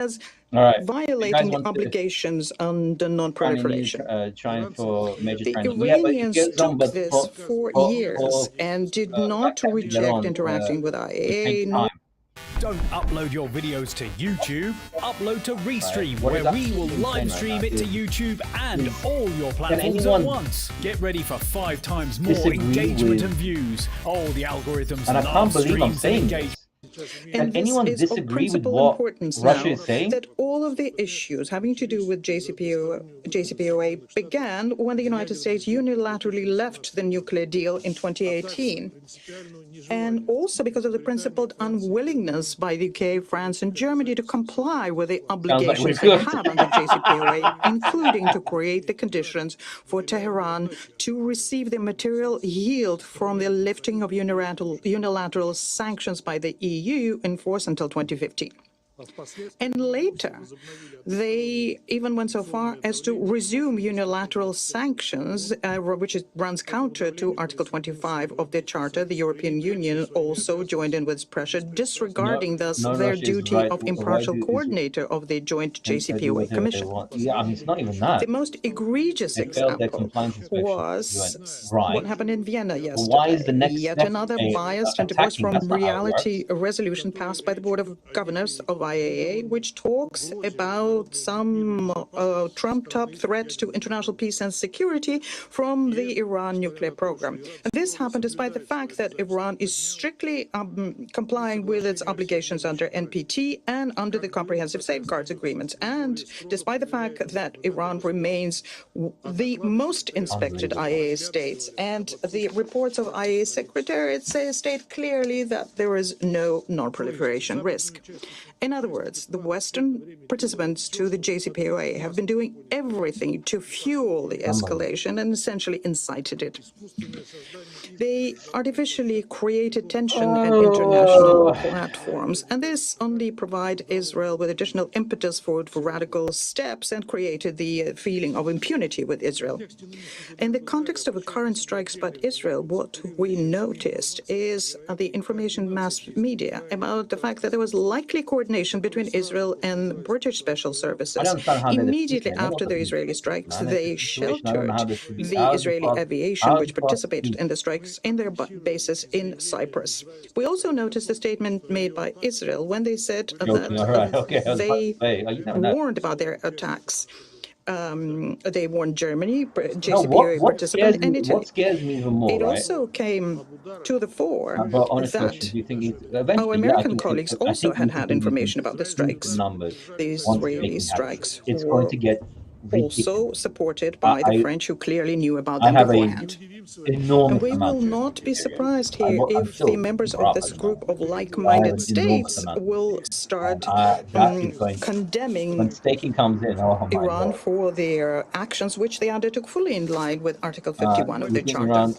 as All right. violating obligations under non-proliferation. Trying for major The transition. Iranians Yeah, but it goes on, took but this for years and did not reject interacting with IAA, nor Don't upload your videos to YouTube. Upload to Restream, where we will live stream it to YouTube and all your platforms at once. Get ready for 5 times more engagement and views. Oh, the algorithms and I can't believe I'm streams and saying engagement. this. And Can anyone this is of disagree with principal what importance Russia now is saying? that all of the issues having to do with JCPOA began when the United States unilaterally left the nuclear deal in 2018. And also because of the principled unwillingness by the UK, France, and Germany to comply with the obligations they have under JCPOA, including to create the conditions for Tehran to receive the material yield from the lifting of unilateral sanctions by the EU in force until 2015. And later, they even went so far as to resume unilateral sanctions, which runs counter to Article 25 of the Charter. The European Union also joined in with pressure, disregarding thus their duty of impartial coordinator of the joint JCPOA Commission. Yeah, I mean, it's not even that. The most egregious example was what happened in Vienna yesterday. Why is the next Yet another biased and divorced from reality resolution passed by the Board of Governors of IAEA, which talks about some trumped-up threat to international peace and security from the Iran nuclear program. And this happened despite the fact that Iran is strictly complying with its obligations under NPT and under the Comprehensive Safeguards Agreement, and despite the fact that Iran remains the most inspected IAEA state. And the reports of IAEA Secretariat state clearly that there is no non-proliferation risk. In other words, the Western participants to the JCPOA have been doing everything to fuel the escalation and essentially incited it. They artificially created tension in international platforms, and this only provided Israel with additional impetus for radical steps and created the feeling of impunity with Israel. In the context of the current strikes by Israel, what we noticed is the information mass media about the fact that there was likely coordination between Israel and British special services. Immediately after the Israeli strikes, they sheltered the Israeli aviation, which participated in the strikes, in their bases in Cyprus. We also noticed a statement made by Israel when they said that they warned about their attacks. They warned Germany, JCPOA participant, and Italy. What scares me even more, it also came to the fore that our American colleagues also had information about the strikes. The Israeli strikes were also supported by the French, who clearly knew about them beforehand. And we will not be surprised here if the members of this group of like-minded states will start condemning Iran for their actions, which they undertook fully in line with Article 51 of the Charter.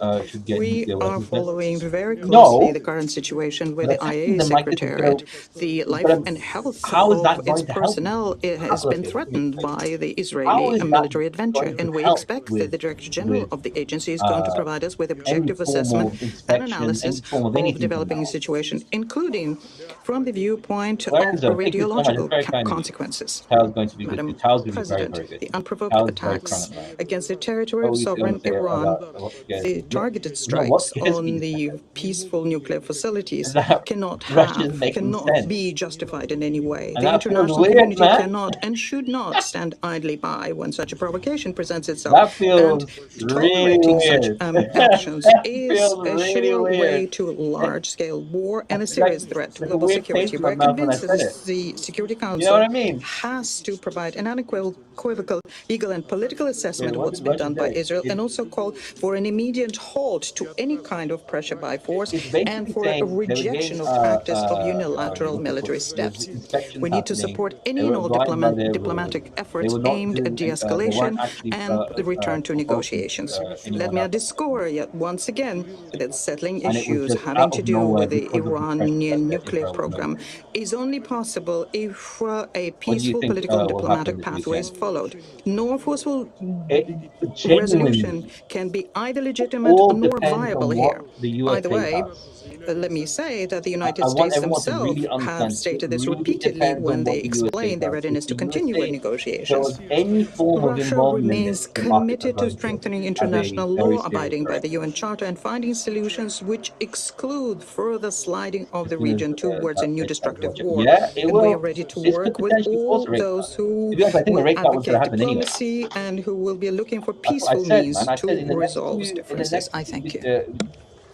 We are following very closely the current situation with the IAEA Secretariat. The life and health of its personnel has been threatened by the Israeli military adventure, and we expect that the Director General of the agency is going to provide us with objective assessment and analysis of developing the situation, including from the viewpoint of radiological consequences. Madam President, the unprovoked attacks against the territory of sovereign Iran, the targeted strikes on the peaceful nuclear facilities cannot be justified in any way. The international community cannot and should not stand idly by when such a provocation presents itself, and tolerating such actions is a sure way to large-scale war and a serious threat to global security. We're convinced that the Security Council has to provide an unequivocal legal and political assessment of what's been done by Israel, and also call for an immediate halt to any kind of pressure by force and for a rejection of practice of unilateral military steps. We need to support any and all diplomatic efforts aimed at de-escalation and the return to negotiations. Let me underscore yet once again that settling issues having to do with the Iranian nuclear program is only possible if a peaceful political and diplomatic pathway is followed. No forceful resolution can be either legitimate nor viable here. By the way, let me say that the United States themselves have stated this repeatedly when they explain their readiness to continue with negotiations. Russia remains committed to strengthening international law, abiding by the UN Charter, and finding solutions which exclude further sliding of the region towards a new destructive war. And we are ready to work with all those who will advocate diplomacy and who will be looking for peaceful means to resolve differences. I thank you.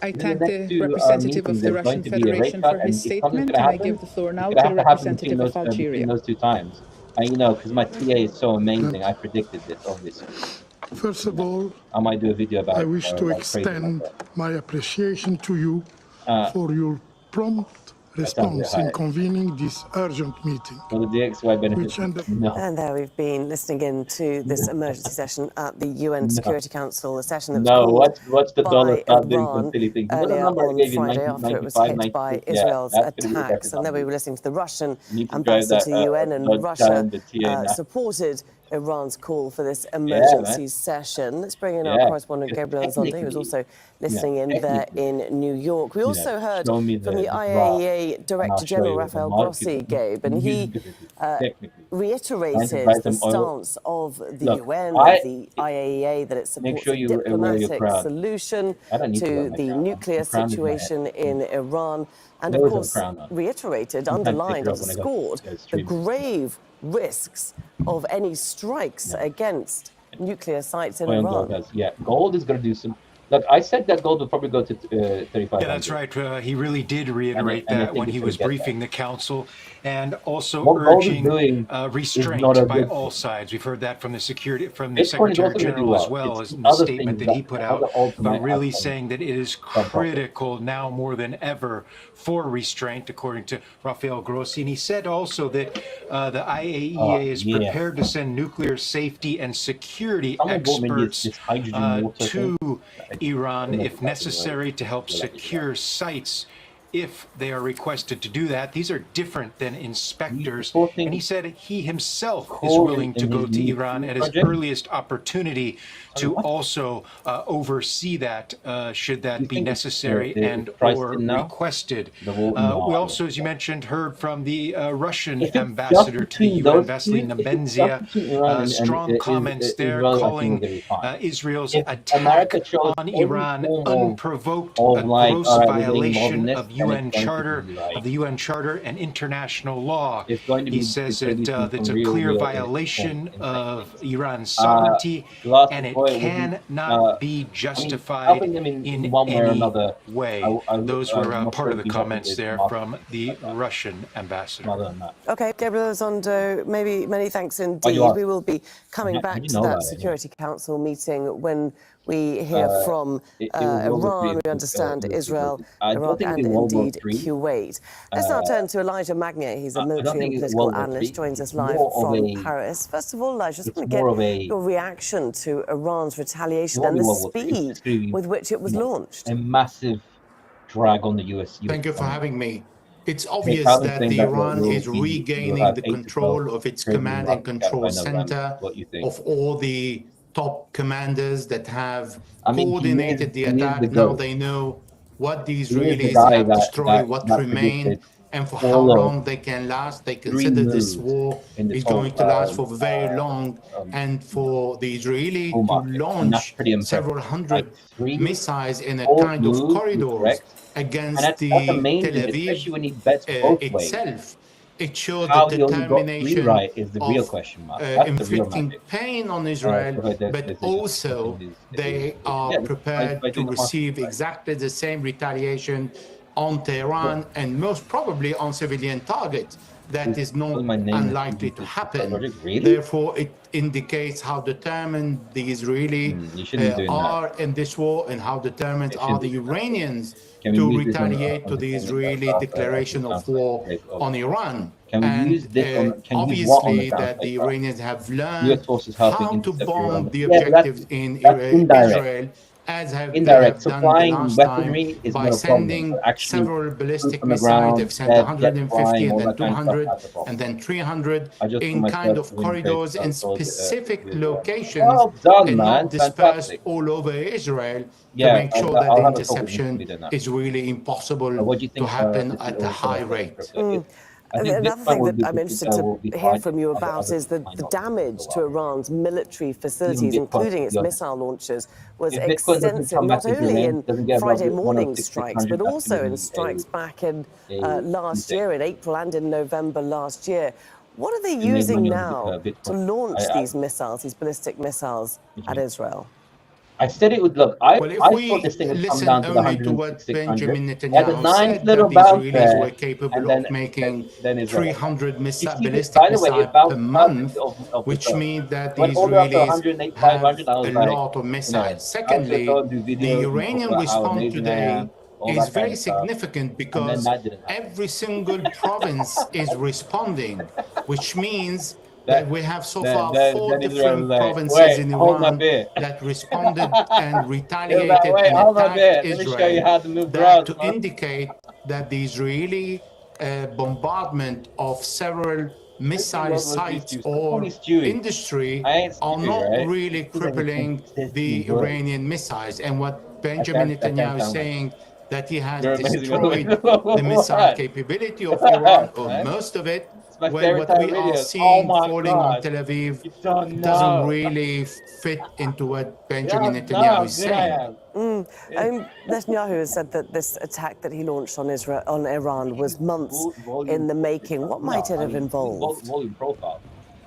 I thank the representative of the Russian Federation for his statement, and I give the floor now to the representative of Algeria. Those two times, and because my TA is so amazing, I predicted this, obviously. First of all, I might do a video about. I wish to extend my appreciation to you for your prompt response in convening this urgent meeting. For the DXY benefits. And there we've been listening in to this emergency session at the UN Security Council, a session that was watch the dollar start doing Iran some silly things. earlier on Friday after it was hit by Israel's attacks. And then we were listening to the Russian ambassador to the UN, and Russia supported Iran's call for this emergency session. Let's bring in our correspondent Gabriel Zonde, who's also listening in there in New York. We also heard from the IAEA Director General Rafael Grossi, Gabe, and he reiterated the stance of the UN, of the IAEA, that it supports a diplomatic solution to the nuclear situation in Iran, and of course reiterated, underlined, underscored the grave risks of any strikes against nuclear sites in Iran. Gold is going to do some. Look, I said that gold would probably go to 35. Yeah, that's right. He really did reiterate that when he was briefing the council, and also urging restraint by all sides. We've heard that from the Secretary General as well as in the statement that he put out, but really saying that it is critical now more than ever for restraint, according to Rafael Grossi. And he said also that the IAEA is prepared to send nuclear safety and security experts to Iran if necessary to help secure sites if they are requested to do that. These are different than inspectors. And he said he himself is willing to go to Iran at his earliest opportunity to also oversee that, should that be necessary and or requested. We also, as you mentioned, heard from the Russian ambassador to the UN, Vasily Nebenzia, strong comments there calling Israel's attack on Iran unprovoked, a gross violation of UN Charter, and international law. He says that it's a clear violation of Iran's sovereignty, and it cannot be justified in any way. Those were part of the comments there from the Russian ambassador. Okay, Gabriel Zondo, many thanks indeed. We will be coming back to that Security Council meeting when we hear from Iran, we understand Israel, Iraq, and indeed Kuwait. Let's now turn to Elijah Magnier. He's a military and political analyst, joins us live from Paris. First of all, Elijah, I just want to get your reaction to Iran's retaliation and the speed with which it was launched. A massive drag on the US. Thank you for having me. It's obvious that Iran is regaining the control of its command and control center, of all the top commanders that have coordinated the attack. Now they know what the Israelis have destroyed, what remain, and for how long they can last. They consider this war is going to last for very long, and for the Israeli to launch several hundred missiles in a kind of corridors against the Tel Aviv itself. It shows the determination of inflicting pain on Israel, but also they are prepared to receive exactly the same retaliation on Tehran and most probably on civilian targets. that is not unlikely to happen. Really? Therefore, it indicates how determined the Israelis are in this war and how determined are the Iranians to retaliate to the Israeli declaration of war on Iran. And obviously that the Iranians have learned how to bomb the objectives in Israel, as they have done the last time by sending several ballistic missiles. They've sent 150 and then 200 and then 300 in kind of corridors in specific locations and not dispersed all over Israel to make sure that the interception is really impossible to happen at a high rate. Another thing that I'm interested to hear from you about is the damage to Iran's military facilities, including its missile launchers, was extensive, not only in Friday morning strikes, but also in strikes back in last year, in April and in November last year. What are they using now to launch these missiles, these ballistic missiles, at Israel? I said it would look. I thought this thing would come down to the 100, Benjamin Netanyahu said that the Israelis were capable of making 300 ballistic missiles per month, which means that the Israelis have a lot of missiles. Secondly, the Iranian response today is very significant because every single province is responding, which means that we have so far 4 different provinces in Iran that responded and retaliated and attacked Israel, that to indicate that the Israeli bombardment of several missile sites or industry are not really crippling the Iranian missiles. And what Benjamin Netanyahu is saying, that he has destroyed the missile capability of Iran, or most of it. Well, what we are seeing falling on Tel Aviv doesn't really fit into what Benjamin Netanyahu is saying. Netanyahu has said that this attack that he launched on Iran was months in the making. What might it have involved? Volume profile.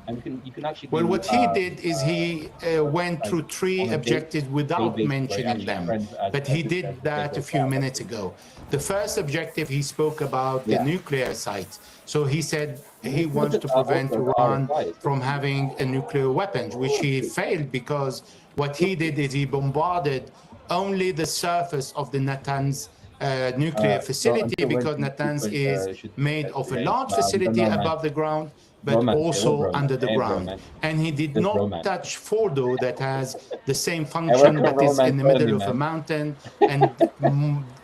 And you can actually well, what he did is he went through 3 objectives without mentioning them, but he did that a few minutes ago. The first objective, he spoke about the nuclear sites. So he said he wants to prevent Iran from having a nuclear weapon, which he failed because what he did is he bombarded only the surface of the Natanz nuclear facility, because Natanz is made of a large facility above the ground, but also under the ground. And he did not touch Fordo, that has the same function, that is in the middle of a mountain and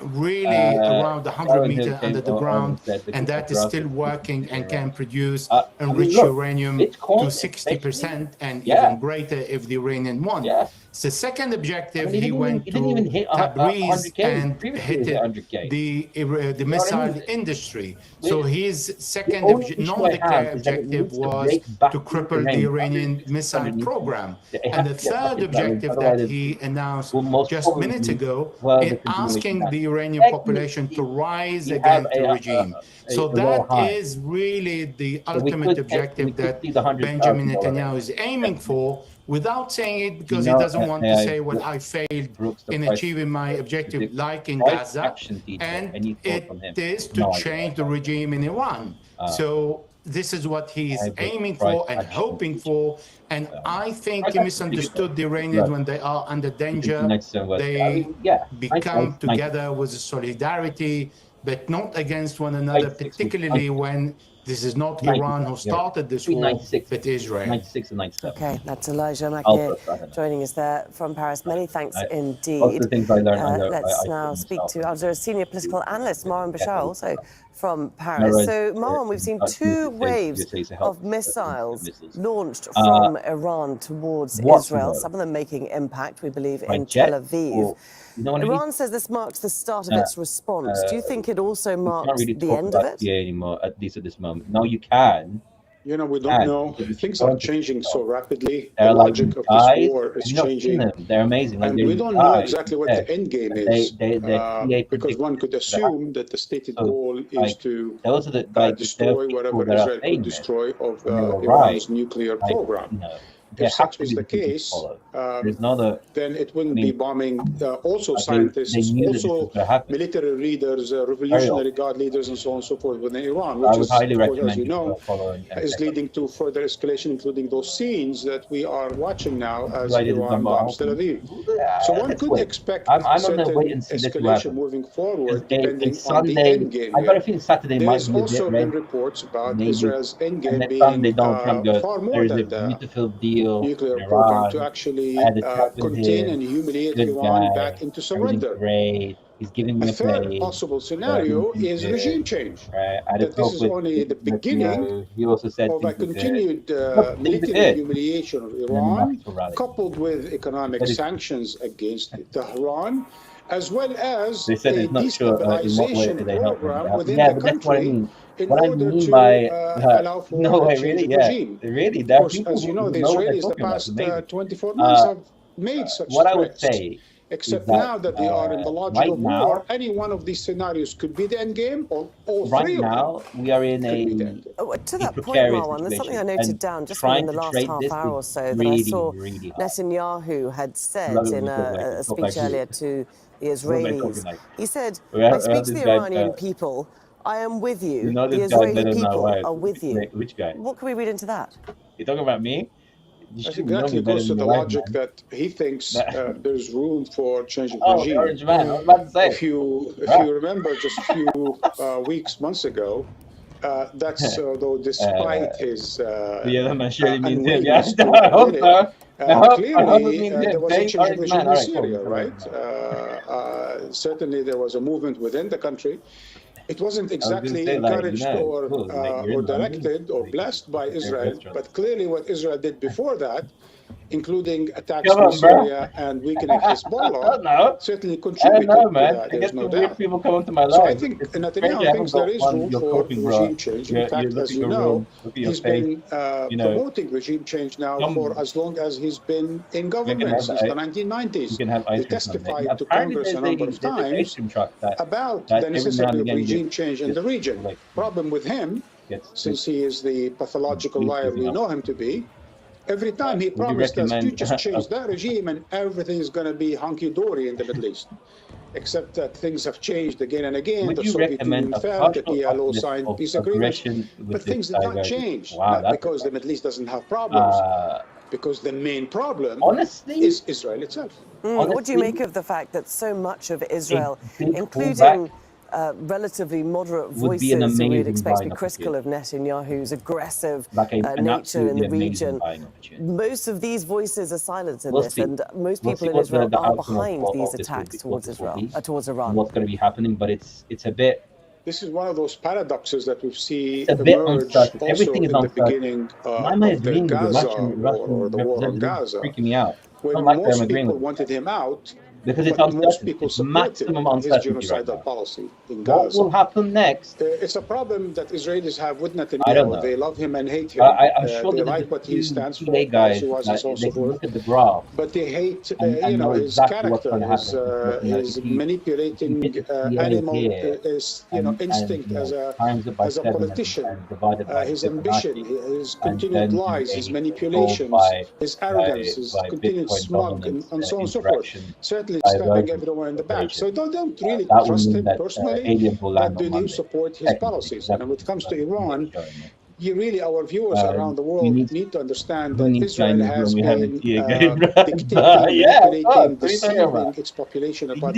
really around 100 meters under the ground, and that is still working and can produce enriched uranium to 60% and even greater if the Iranian wants. The second objective, he went to Tabriz and hit the missile industry. So his second non-declared objective was to cripple the Iranian missile program. And the third objective that he announced just minutes ago is asking the Iranian population to rise against the regime. So that is really the ultimate objective that Benjamin Netanyahu is aiming for, without saying it, because he doesn't want to say, well, I failed in achieving my objective, like in Gaza, and it is to change the regime in Iran. So this is what he's aiming for and hoping for. And I think he misunderstood the Iranians. When they are under danger, they become together with solidarity, but not against one another, particularly when this is not Iran who started this war, but Israel. 96 and 97. Okay, that's Elijah Makir joining us there from Paris. Many thanks indeed. Let's now speak to Al senior political analyst, Marwan Bashar, also from Paris. So, Marwan, we've seen 2 waves of missiles launched from Iran towards Israel, some of them making impact, we believe, in Tel Aviv. Iran says this marks the start of its response. Do you think it also marks the end of it? Anymore, at least at this moment. No, you can. You know, we don't know. Things are changing so rapidly. The logic of this war is changing. They're amazing. And we don't know exactly what the end game is. Because one could assume that the stated goal is to destroy whatever Israel could destroy of Iran's nuclear program. there if has such to was be the decisions case, followed. There's not a. then it wouldn't I mean, be bombing also they scientists, knew that this was also going to happen. military leaders, Revolutionary Guard leaders, and so on and so forth within Iran, I which would is, highly of course, as recommend you you know, follow and is check leading to further escalation, including those scenes that we are watching now as out. Iran bombs Tel Aviv. So one Let's could wait. expect I'm on the certain wait and see that to escalation happen. moving forward, depending on Sunday, the end game. I got a feeling Saturday might There's be a also bit been red. reports about Maybe. Israel's end game And then being Sunday, Donald Trump goes, far more there's a than the beautiful deal nuclear in program Iran. to actually I had a chat with contain him. and humiliate Good Iran guy. back into Everything's surrender. great. He's giving me A a third pay. possible scenario is good. regime change. Right. I had a That this talk is with only the beginning He also said of a things were good. continued Things were military good. humiliation of And then the Iran, National rally. coupled with economic But sanctions against Tehran, as well as They said a it's not sure in what way destabilization they help them. program within Yeah, the but that's what I country mean. in What I order mean to by allow for no a way, change really, of yeah, regime. really, Of there are course, people as you know, who the know what they're Israelis the talking about. past It's amazing. 24 months have made such What I would threats. say Except is that, now that they are in the logic right of now, war, any one of these scenarios could be the end game, or all right three of now, them we are in could be the end game. To that point, precarious Marwan, there's something I situation, noted and down just trying in the to last trade half this hour or is so that I really, saw really hard. Netanyahu had said Love it when in you talk like a this, talk speech like earlier this. to the What am I talking Israelis. like? He said, We have I speak to this the guy, Iranian people, I am with you, you know the this guy Israeli better than my people wife. are with you. Which guy? What can we read into that? You talking about me? You That should know exactly me better goes to than the your wife, logic man. that he thinks there's room for change of Oh, regime. the orange man. I was about to say. If you remember just a few months ago, that's though despite his yeah, that man surely means him. Yeah, unwillingness to I hope admit so. it, I hope it clearly means him. there was a Dave, change of orange regime man. in All right, cool. Syria, right? Certainly there was a movement within the country. It wasn't exactly say, encouraged like, or you're in directed or blessed by Israel, restaurant. but clearly what Israel did before that, including attacks Come on on, bro. Syria and weakening Hezbollah, No. certainly I don't contributed know, to man. that. I There's get no some weird doubt. people come into my life. So I think It's crazy. I Netanyahu haven't thinks there got is one. room You're for coping, bro. regime change. In You're fact, as looking you around. know, Look at your he's face. been You know, promoting regime change now for as long as he's been in government, have since the 1990s. you can have ice He cream Sunday. testified to Apparently Congress a number of there's an ice times cream truck about that the every now necessity and of again regime change in the region. like, Problem with him, since he is the pathological liar we know him to be, every time he promised us to just change that regime and everything is going to be hunky-dory in the Middle East. Except that things have changed again and again. The Soviet Union fell, the PLO signed peace agreements, but things did not change. Not because the Middle East doesn't have problems, because the main problem is Israel itself. What do you make of the fact that so much of Israel, including relatively moderate voices who we'd expect to be critical of Netanyahu's aggressive nature in the region, most of these voices are silent in this, and most people in Israel are behind these attacks towards Iran. What's going to be happening, but it's a bit. This is one of those paradoxes that we see emerge also in the beginning of the Gaza war, or the war on Gaza, freaking me out. when most people wanted him out, because it's most people supported his genocidal policy in Gaza. What will happen next? It's a problem that Israelis have with Netanyahu. They love him and hate him. I'm sure they like what he stands for, guys, and so forth. Look at the graph. But they hate, his character, his manipulating animal, his instinct as a politician, his ambition, his continued lies, his manipulations, his arrogance, his continued smug, and so on and so forth. Certainly stabbing everyone in the back. So don't really trust him personally, but do you support his policies? And when it comes to Iran, our viewers around the world need to understand that Israel has been dictating, manipulating, deceiving its population about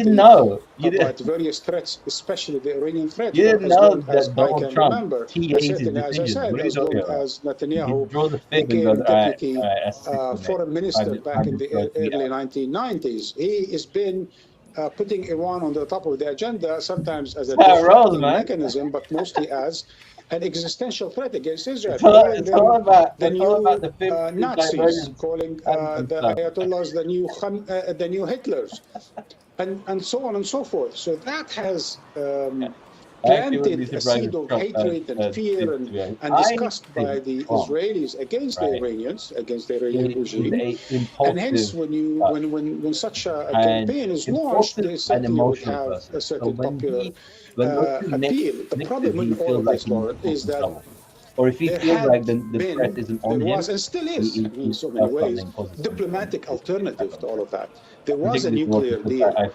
various threats, especially the Iranian threat. You didn't know that I can remember. Certainly, as I said, as long as Netanyahu became deputy foreign minister back in the early 1990s, he has been putting Iran on the top of the agenda, sometimes as a deflecting mechanism, but mostly as an existential threat against Israel. It's all about the new Nazis, calling the Ayatollahs the new Hitlers, and so on and so forth. So that has planted a seed of hatred and fear and disgust by the Israelis against the Iranians, against the Iranian regime. And hence, when such a campaign is launched, they certainly would have a certain popular appeal. The problem with all of this, Lauren, is that Or if he feels like the threat isn't on him, and still is, in so many ways, diplomatic alternative to all of that. There was a nuclear deal, and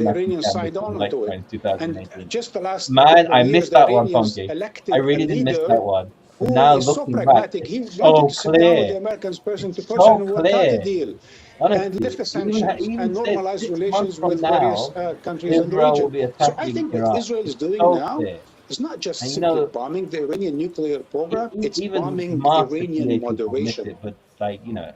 the Iranians signed on to it. And just the last I missed that one, Tonke. I really did miss that one. Now is so looking pragmatic. back, He it's wanted so to sit down with the clear. Americans person to It's person so and work out clear. a deal Honestly, and lift the sanctions even and said normalize 6 relations months from with various now, countries in the Israel will region. be So I attacking think what Iraq. Israel is It's doing so now clear. is not just And simply bombing the Iranian nuclear program, it's even bombing Hamas, the Iranian TA people admit moderation. it, but like, you know.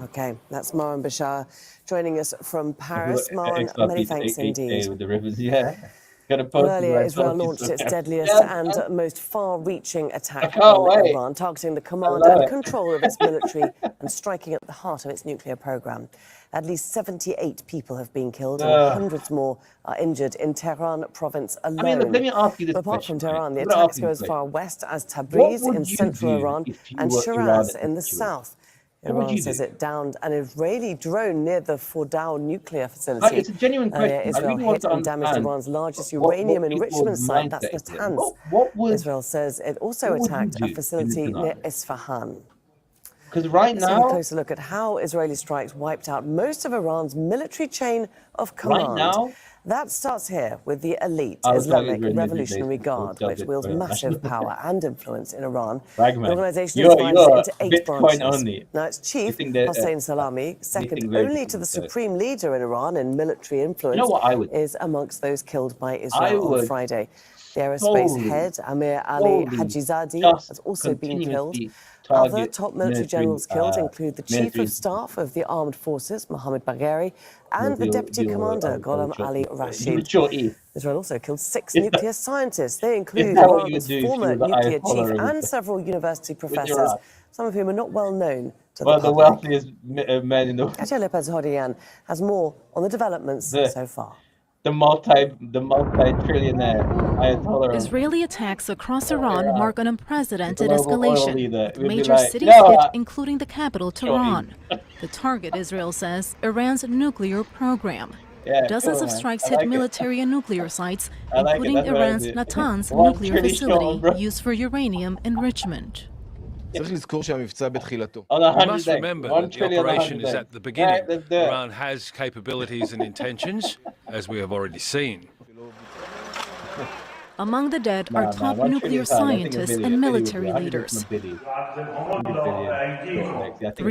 Okay, that's Marwan Bashar joining us from Paris. Marwan, many thanks indeed. With the rivers, yeah. Well, earlier, Israel launched its deadliest and most far-reaching attack on Iran, targeting the command and control of its military and striking at the heart of its nuclear program. At least 78 people have been killed and hundreds more are injured in Tehran province alone. I mean, let me ask you this Apart question. from Tehran, the I'm attacks go as far west as Tabriz in central Iran and Shiraz in the south. Iran says it downed an Israeli drone near the Fordow nuclear facility. It's a genuine question. Israel hit and damaged Iran's largest uranium enrichment site, that's Natanz. Israel says it also attacked a facility near Isfahan. Because right now, let's take a closer look at how Israeli strikes wiped out most of Iran's military chain of command. Right now, that starts here with the elite Islamic Revolutionary Guard, which wields massive power and influence in Iran. The organization is divided into 8 branches. Now, its chief, Hossein Salami, second only to the supreme leader in Iran in military influence, is amongst those killed by Israel on Friday. The aerospace head, Amir Ali Hajizadi, has also been killed. Other top military generals killed include the Chief of Staff of the Armed Forces, Mohammad Bagheri, and the Deputy Commander, Gholam Ali Rashid. Israel also killed 6 nuclear scientists. They include Iran's former nuclear chief and several university professors, some of whom are not well known to the public. The wealthiest man in the world. Katya Lepez-Hodian has more on the developments so far. The multi-trillionaire Ayatollah. Israeli attacks across Iran mark an unprecedented escalation, with major cities hit, including the capital, Tehran. The target, Israel says, Iran's nuclear program. Dozens of strikes hit military and nuclear sites, including Iran's Natanz nuclear facility used for uranium enrichment. We must remember that the operation is at the beginning. Iran has capabilities and intentions, as we have already seen. Among the dead are top nuclear scientists and military leaders. 3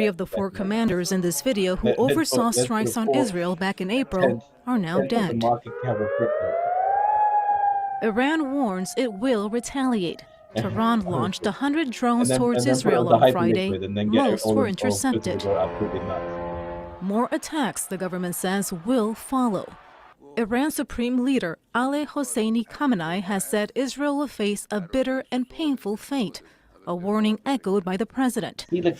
of the 4 commanders in this video who oversaw strikes on Israel back in April are now dead. Iran warns it will retaliate. Tehran launched 100 drones towards Israel on Friday. Most were intercepted. More attacks, the government says, will follow. Iran's supreme leader, Ali Hosseini Khamenei, has said Israel will face a bitter and painful fate, a warning echoed by the president. The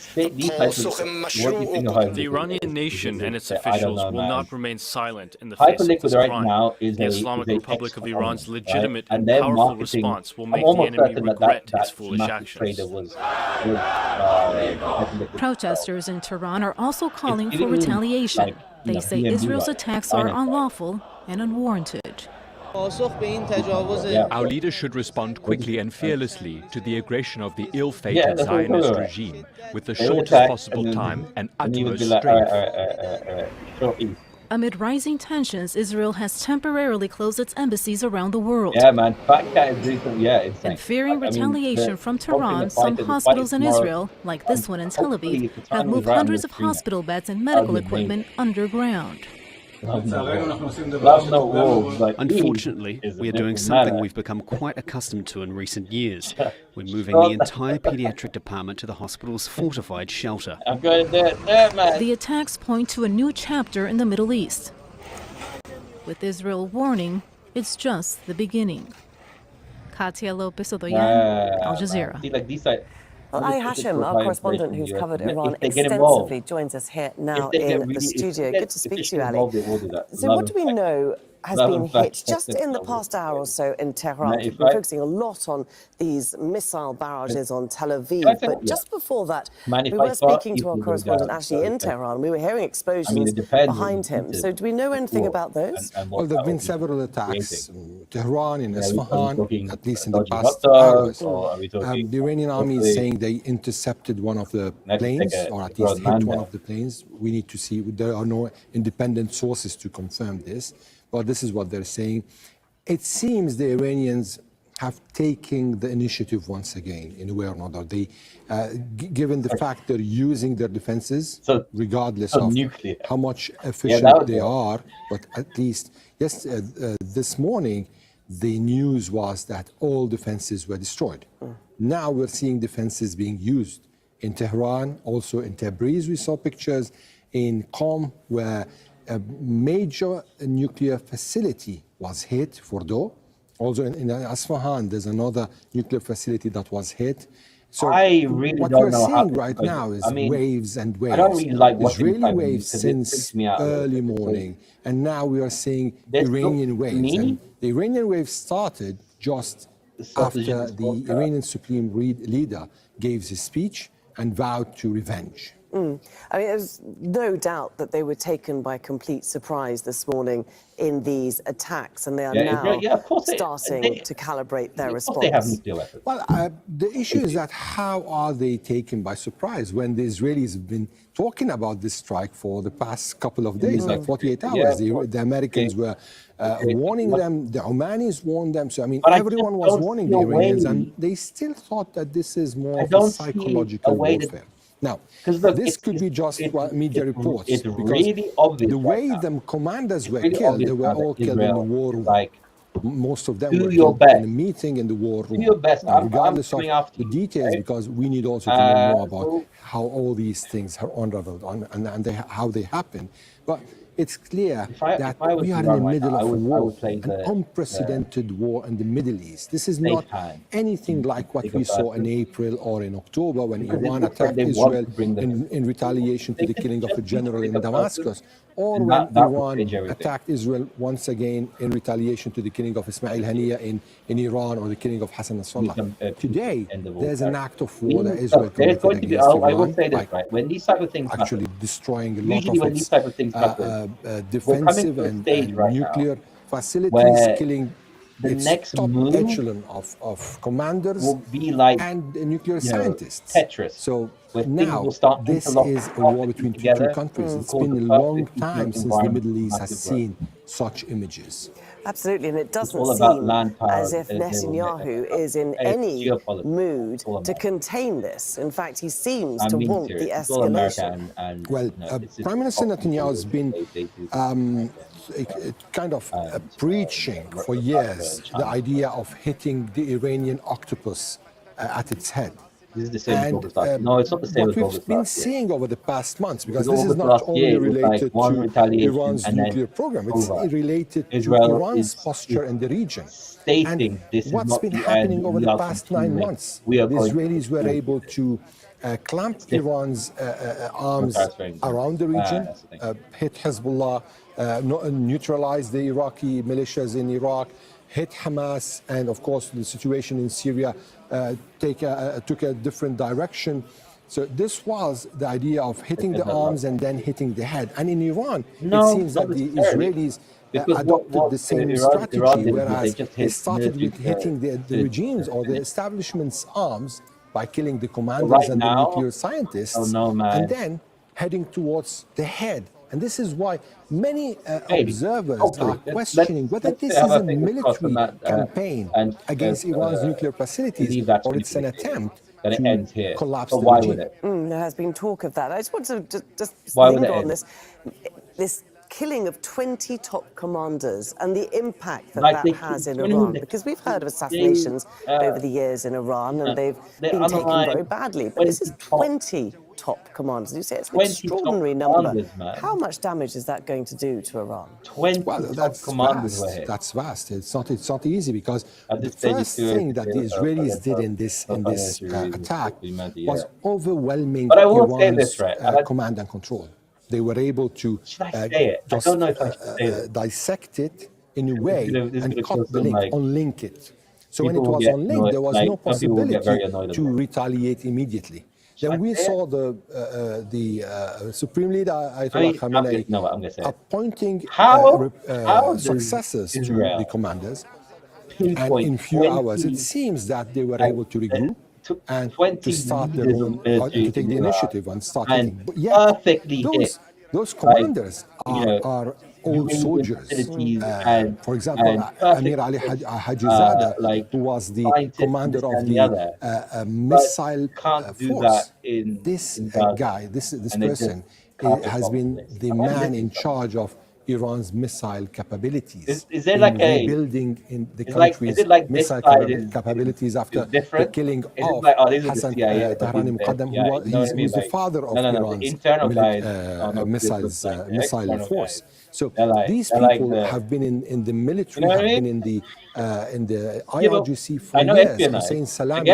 Iranian nation and its officials will not remain silent in the face of this crime. The Islamic Republic of Iran's legitimate and powerful response will make the enemy regret its foolish actions. Protesters in Tehran are also calling for retaliation. They say Israel's attacks are unlawful and unwarranted. Our leaders should respond quickly and fearlessly to the aggression of the ill-fated Zionist regime with the shortest possible time and utmost strength. Amid rising tensions, Israel has temporarily closed its embassies around the world. Man. And fearing retaliation from Tehran, some hospitals in Israel, like this one in Tel Aviv, have moved hundreds of hospital beds and medical equipment underground. Unfortunately, we are doing something we've become quite accustomed to in recent years. We're moving the entire pediatric department to the hospital's fortified shelter. The attacks point to a new chapter in the Middle East. With Israel warning, it's just the beginning. Katya Lepez-Hodian, Al Jazeera. Well, Ali Hashim, our correspondent who's covered Iran extensively, joins us here now in the studio. Good to speak to you, Ali. So what do we know has been hit just in the past hour or so in Tehran. We've been focusing a lot on these missile barrages on Tel Aviv, but just before that, we were speaking to our correspondent actually in Tehran. We were hearing explosions behind him. So do we know anything about those? Well, there have been several attacks in Tehran, in Isfahan, at least in the past hours. The Iranian army is saying they intercepted one of the planes, or at least hit one of the planes. We need to see. There are no independent sources to confirm this, but this is what they're saying. It seems the Iranians have taken the initiative once again, in a way or another. They, given the fact they're using their defenses, regardless of how much efficient they are, but at least, yes, this morning, the news was that all defenses were destroyed. Now we're seeing defenses being used in Tehran, also in Tabriz. We saw pictures in Qom where a major nuclear facility was hit, Fordo. Also in Isfahan, there's another nuclear facility that was hit. So I really what don't we're know seeing how, right now is waves and waves. I don't really like Israeli waves since early morning, and now we are seeing Iranian waves. And the Iranian wave started just after the Iranian Supreme Leader gave his speech and vowed to revenge. I mean, there's no doubt that they were taken by complete surprise this morning in these attacks, and they are now starting to calibrate their response. They have nuclear weapons. Well, the issue is that how are they taken by surprise when the Israelis have been talking about this strike for the past couple of days, like 48 hours? The Americans were warning them, the Omanis warned them. So, I mean, everyone was warning the Iranians, and they still thought that this is more of a psychological warfare. Now, this could be just media reports, because really the way the commanders were killed, they were all killed in the war room. Most of them were killed in a meeting in the war room, regardless of the details, because we need also to know more about how all these things are unraveled and how they happen. But it's clear that we are in the middle of a war, an unprecedented war in the Middle East. This is not anything like what we saw in April or in October when Iran attacked Israel in retaliation to the killing of a general in Damascus, or when Iran attacked Israel once again in retaliation to the killing of Ismail Haniyeh in Iran, or the killing of Hassan Nasrallah. Today, there's an act of war that Israel committed against Iran, like when these type of things actually destroying a lot of its defensive and nuclear facilities, killing the next top echelon of commanders and nuclear scientists. So now this is a war between two countries. It's been a long time since the Middle East has seen such images. Absolutely, and it doesn't seem as if Netanyahu is in any mood to contain this. In fact, he seems to want the escalation. Well, Prime Minister Netanyahu has been kind of preaching for years the idea of hitting the Iranian octopus at its head. This is the same no, it's not the same what we've been seeing over the past months, because this is not only related to Iran's nuclear program, it's related to Iran's posture in the region. And what's been happening over the past 9 months? The Israelis were able to clamp Iran's arms around the region, hit Hezbollah, neutralize the Iraqi militias in Iraq, hit Hamas, and of course the situation in Syria took a different direction. So this was the idea of hitting the arms and then hitting the head. And in Iran, it seems that the Israelis adopted the same strategy, whereas they started with hitting the regimes or the establishment's arms by killing the commanders and the nuclear scientists, and then heading towards the head. And this is why many observers are questioning whether this is a military campaign against Iran's nuclear facilities, or it's an attempt to collapse the regime. There has been talk of that. I just want to just think on this killing of 20 top commanders and the impact that has in Iran, because we've heard of assassinations over the years in Iran, and they've been taken very badly. But this is 20 top commanders. You say it's an extraordinary number. How much damage is that going to do to Iran? 20 that's commanders. That's vast. It's not easy, because the first thing that the Israelis did in this attack was overwhelming Iran's command and control. They were able to just dissect it in a way and cut the link, unlink it. So when it was unlinked, there was no possibility to retaliate immediately. Then we saw the Supreme Leader Ayatollah Khamenei appointing successors to the commanders, and in few hours it seems that they were able to regroup and to start their own, to take the initiative and start hitting. But yet, those commanders are old soldiers. For example, Amir Ali Hajizadeh, who was the commander of the missile force, this guy, this person, has been the man in charge of Iran's missile capabilities, is there like rebuilding in the country's missile capabilities after the killing of Hassan Tahrani Muqaddam, who was the father of Iran's missile force. So these people have been in the military, have been in the IRGC for years. Hussein Salami,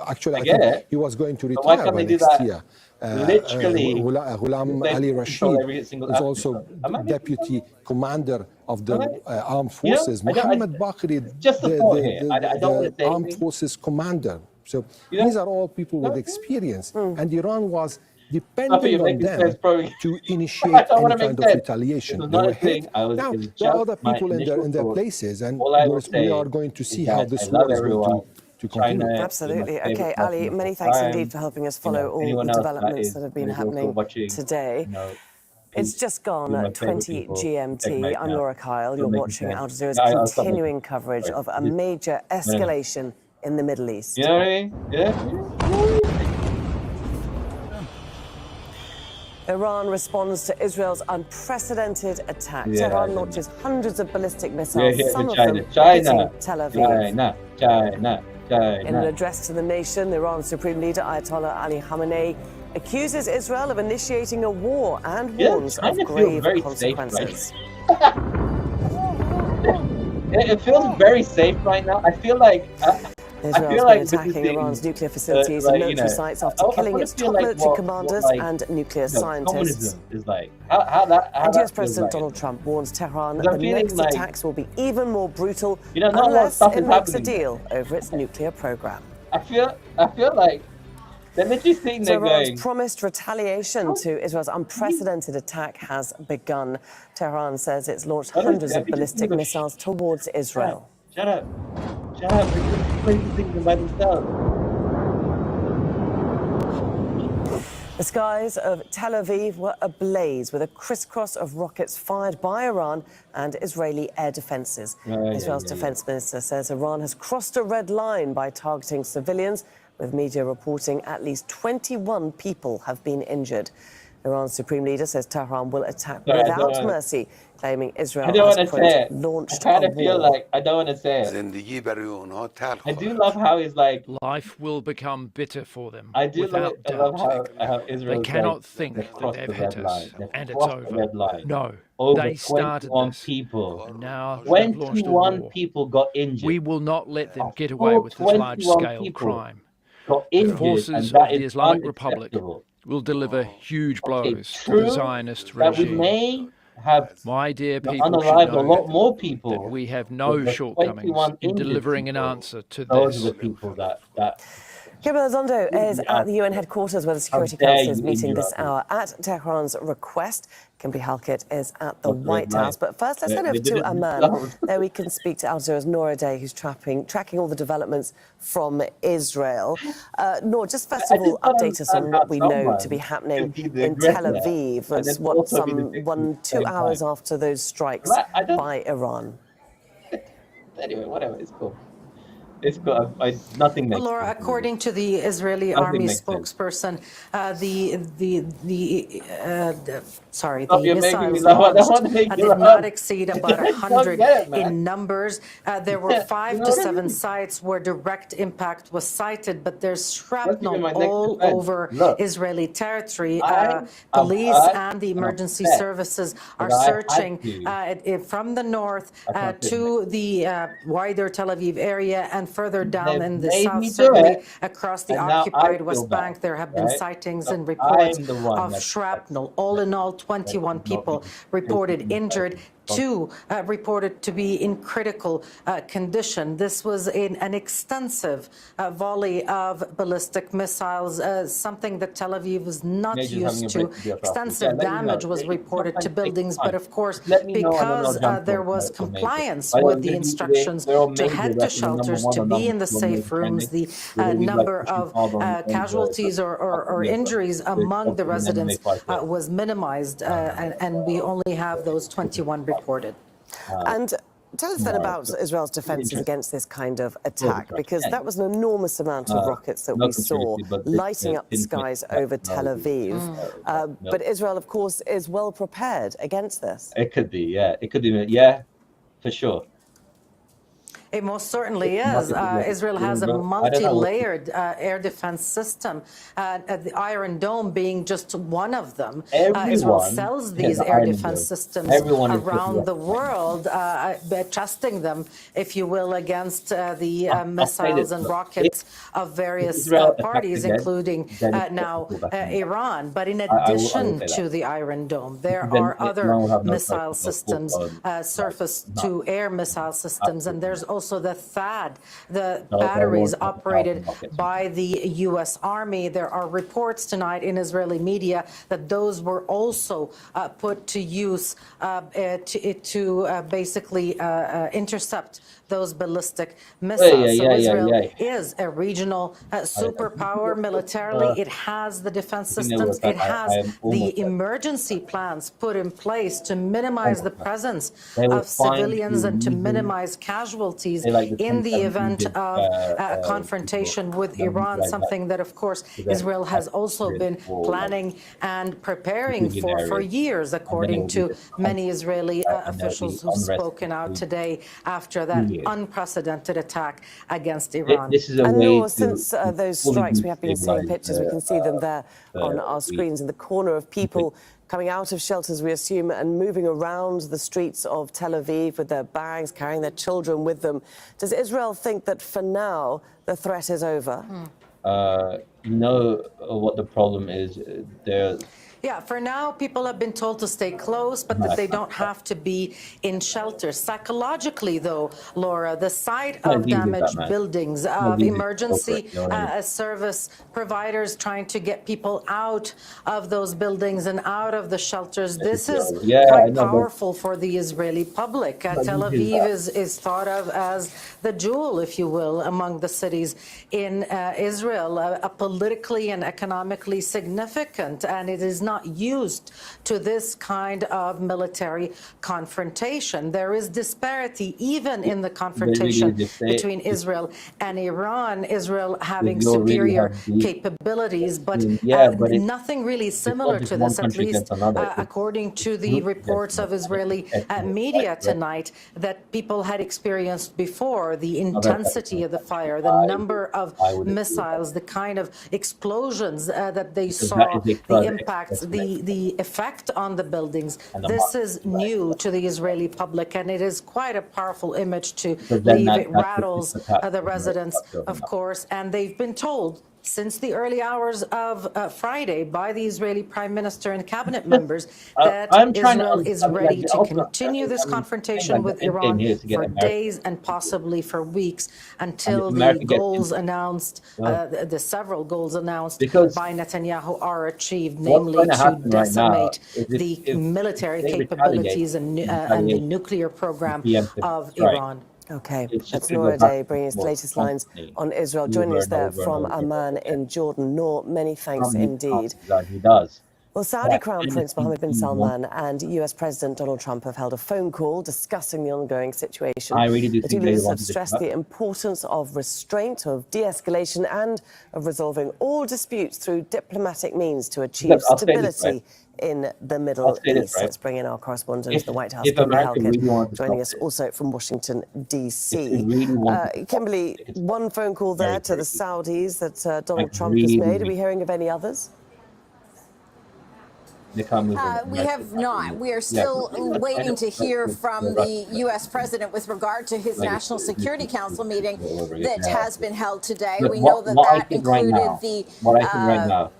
actually, I think he was going to retire by next year. Ghulam Ali Rashid is also deputy commander of the armed forces. Mohammed Bakri, the armed forces commander. So these are all people with experience, and Iran was depending on them to initiate any kind of retaliation. They were hit. Now, there are other people in their places, and we are going to see how this war is going to continue. Absolutely. Okay, Ali, many thanks indeed for helping us follow all the developments that have been happening today. It's just gone 20 GMT. I'm Laura Kyle. You're watching Al Jazeera's continuing coverage of a major escalation in the Middle East. You know what I mean? Yeah. Iran responds to Israel's unprecedented attack. Tehran launches hundreds of ballistic missiles, some of them hitting Tel Aviv. In an address to the nation, Iran's Supreme Leader Ayatollah Ali Khamenei accuses Israel of initiating a war and warns of grave consequences. It feels very safe right now. I feel like Israel's been attacking Iran's nuclear facilities and military sites after killing its top military commanders and nuclear scientists. Is like and US President Donald Trump warns Tehran that the next attacks will be even more brutal unless it makes a deal over its nuclear program. I feel like they're literally sitting there going... Iran's promised retaliation to Israel's unprecedented attack has begun. Tehran says it's launched hundreds of ballistic missiles towards Israel. Shut up. Shut up. They're just crazy things by themselves. The skies of Tel Aviv were ablaze with a crisscross of rockets fired by Iran and Israeli air defenses. Israel's defense minister says Iran has crossed a red line by targeting civilians, with media reporting at least 21 people have been injured. Iran's supreme leader says Tehran will attack without mercy, claiming Israel has, quote, launched a war. I don't want to say it. I do love how he's like... Life will become bitter for them, I do without doubt. how Israel... They cannot think that they've hit us, and it's over. No, they started this. People. And now they've launched a war. 21 people got injured. We will not let them get away with this large-scale crime. The forces of the Islamic Republic will deliver huge blows to the Zionist regime. We may have my dear people unalived should know a lot more people. That we have no shortcomings in delivering an answer to this. Those are the people that Gabriel Zondo is at the UN headquarters where the Security Council is meeting this hour at Tehran's request. Kimberly Halkett is at the White House. But first, let's head over to Amman. There we can speak to Al Jazeera's Noor Day, who's tracking all the developments from Israel. Noor, just first of all, update us on what we know to be happening in Tel Aviv. It's what, some 2 hours after those strikes by Iran. Anyway, whatever, it's cool. It's got nothing. Well, Laura, according to the Israeli army spokesperson, the missiles launched did not exceed about 100 in numbers. There were 5 to 7 sites where direct impact was cited, but there's shrapnel all over Israeli territory. Police and the emergency services are searching from the north to the wider Tel Aviv area and further down in the south, certainly across the occupied West Bank. There have been sightings and reports of shrapnel. All in all, 21 people reported injured. two reported to be in critical condition. This was an extensive volley of ballistic missiles, something that Tel Aviv was not used to. Extensive damage was reported to buildings, but of course, because there was compliance with the instructions to head to shelters, to be in the safe rooms, the number of casualties or injuries among the residents was minimized, and we only have those 21 reported. And tell us then about Israel's defences against this kind of attack, because that was an enormous amount of rockets that we saw lighting up the skies over Tel Aviv. But Israel, of course, is well prepared against this. It could be, yeah. It could be, yeah, for sure. It most certainly is. Israel has a multi-layered air defense system, the Iron Dome being just one of them. Israel sells these air defense systems around the world, testing them, if you will, against the missiles and rockets of various parties, incling now Iran. But in addition to the Iron Dome, there are other missile systems, surface-to-air missile systems, and there's also the THAAD, the batteries operated by the U.S. Army. There are reports tonight in Israeli media that those were also put to use to basically intercept those ballistic missiles. So Israel is a regional superpower militarily. It has the defense systems. It has the emergency plans put in place to minimize the presence of civilians and to minimize casualties in the event of a confrontation with Iran, something that, of course, Israel has also been planning and preparing for years, according to many Israeli officials who've spoken out today after that unprecedented attack against Iran. And Noor, since those strikes, we have been seeing pictures. We can see them there on our screens in the corner of people coming out of shelters, we assume, and moving around the streets of Tel Aviv with their bags, carrying their children with them. Does Israel think that for now the threat is over? You know what the problem is? Yeah, for now, people have been told to stay close, but that they don't have to be in shelters. Psychologically, though, Laura, the sight of damaged buildings, of emergency service providers trying to get people out of those buildings and out of the shelters, this is quite powerful for the Israeli public. Tel Aviv is thought of as the jewel, if you will, among the cities in Israel, politically and economically significant, and it is not used to this kind of military confrontation. There is disparity even in the confrontation between Israel and Iran, Israel having superior capabilities, but nothing really similar to this, at least according to the reports of Israeli media tonight, that people had experienced before. The intensity of the fire, the number of missiles, the kind of explosions that they saw, the impacts, the effect on the buildings. This is new to the Israeli public, and it is quite a powerful image to leave. It rattles the residents, of course, and they've been told since the early hours of Friday by the Israeli Prime Minister and cabinet members that Israel is ready to continue this confrontation with Iran for days and possibly for weeks until the goals announced, the several goals announced by Netanyahu are achieved, namely to decimate the military capabilities and the nuclear program of Iran. Okay, that's Noor Day bringing us the latest lines on Israel. Joining us there from Amman in Jordan. Noor, many thanks indeed. Well, Saudi Crown Prince Mohammed bin Salman and US President Donald Trump have held a phone call discussing the ongoing situation. The two leaders have stressed the importance of restraint, of de-escalation and of resolving all disputes through diplomatic means to achieve stability in the Middle East. Let's bring in our correspondent at the White House, Kimberly Halkett, joining us also from Washington, D.C. Kimberly, one phone call there to the Saudis that Donald Trump has made. Are we hearing of any others? We have not. We are still waiting to hear from the U.S. president with regard to his National Security Council meeting that has been held today. We know that included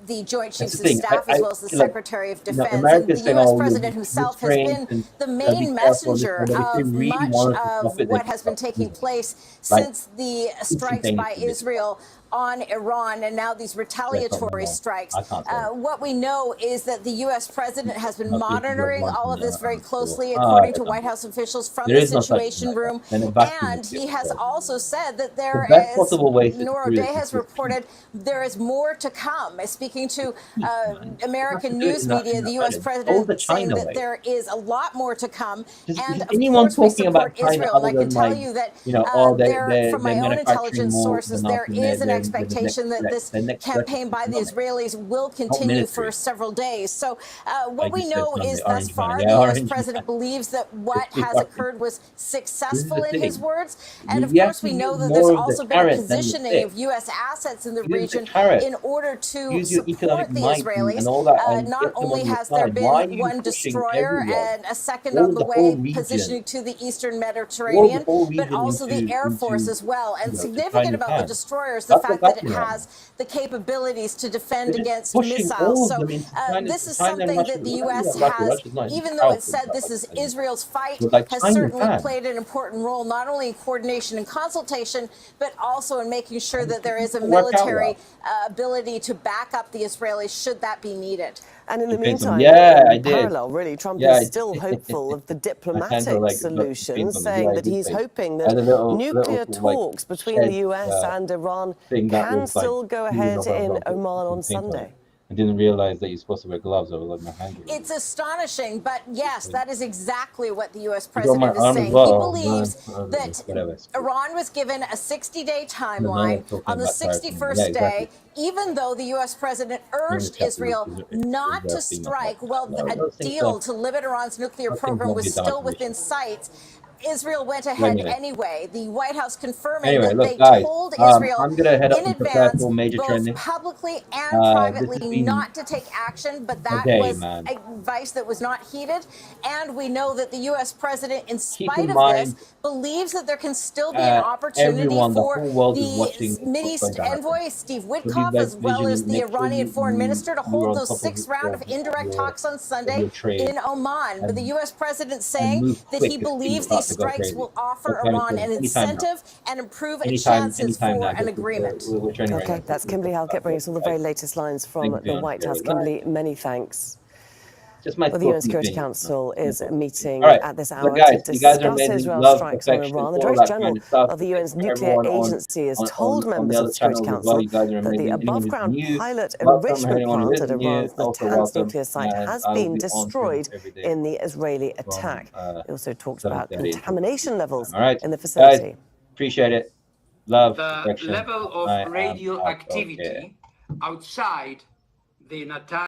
the Joint Chiefs of Staff as well as the Secretary of Defense. And the U.S. president himself has been the main messenger of much of what has been taking place since the strikes by Israel on Iran and now these retaliatory strikes. What we know is that the U.S. president has been monitoring all of this very closely, according to White House officials from the Situation Room. And he has also said that there is, Noor O'Day has reported, there is more to come. Speaking to American news media, the U.S. president saying that there is a lot more to come. And of course, we support Israel. And I can tell you that from my own intelligence sources, there is an expectation that this campaign by the Israelis will continue for several days. So what we know is thus far, the U.S. president believes that what has occurred was successful in his words. And of course, we know that there's also been a positioning of U.S. assets in the region in order to support the Israelis. Not only has there been one destroyer and a second on the way positioning to the eastern Mediterranean, but also the Air Force as well. And significant about the destroyers, the fact that it has the capabilities to defend against missiles. So this is something that the U.S. has, even though it said this is Israel's fight, has certainly played an important role, not only in coordination and consultation, but also in making sure that there is a military ability to back up the Israelis should that be needed. And in the meantime, in parallel, really, Trump is still hopeful of the diplomatic solution, saying that he's hoping that nuclear talks between the US and Iran can still go ahead in Oman on Sunday. I didn't realize that you're supposed to wear gloves over my hand. It's astonishing, but yes, that is exactly what the U.S. president is saying. He believes that Iran was given a 60-day timeline. On the 61st day, even though the U.S. president urged Israel not to strike, well, a deal to limit Iran's nuclear program was still within sight. Israel went ahead anyway. The White House confirming that they told Israel in advance, both publicly and privately, not to take action, but that was advice that was not heeded. And we know that the U.S. president, in spite of this, believes that there can still be an opportunity for the Mideast envoy, Steve Witkoff, as well as the Iranian foreign minister, to hold those 6th round of indirect talks on Sunday in Oman. But the U.S. president saying that he believes these strikes will offer Iran an incentive and improve its chances for an agreement. Okay, that's Kimberly Halkett bringing us all the very latest lines from the White House. Kimberly, many thanks. Well, the UN Security Council is meeting at this hour to discuss Israel's strikes on Iran. The Director General of the UN's nuclear agency has told members of the Security Council that the above-ground pilot enrichment plant at Iran's Natanz nuclear site has been destroyed in the Israeli attack. He also talked about contamination levels in the facility. Appreciate it. Love. The level of radioactivity outside the Natanz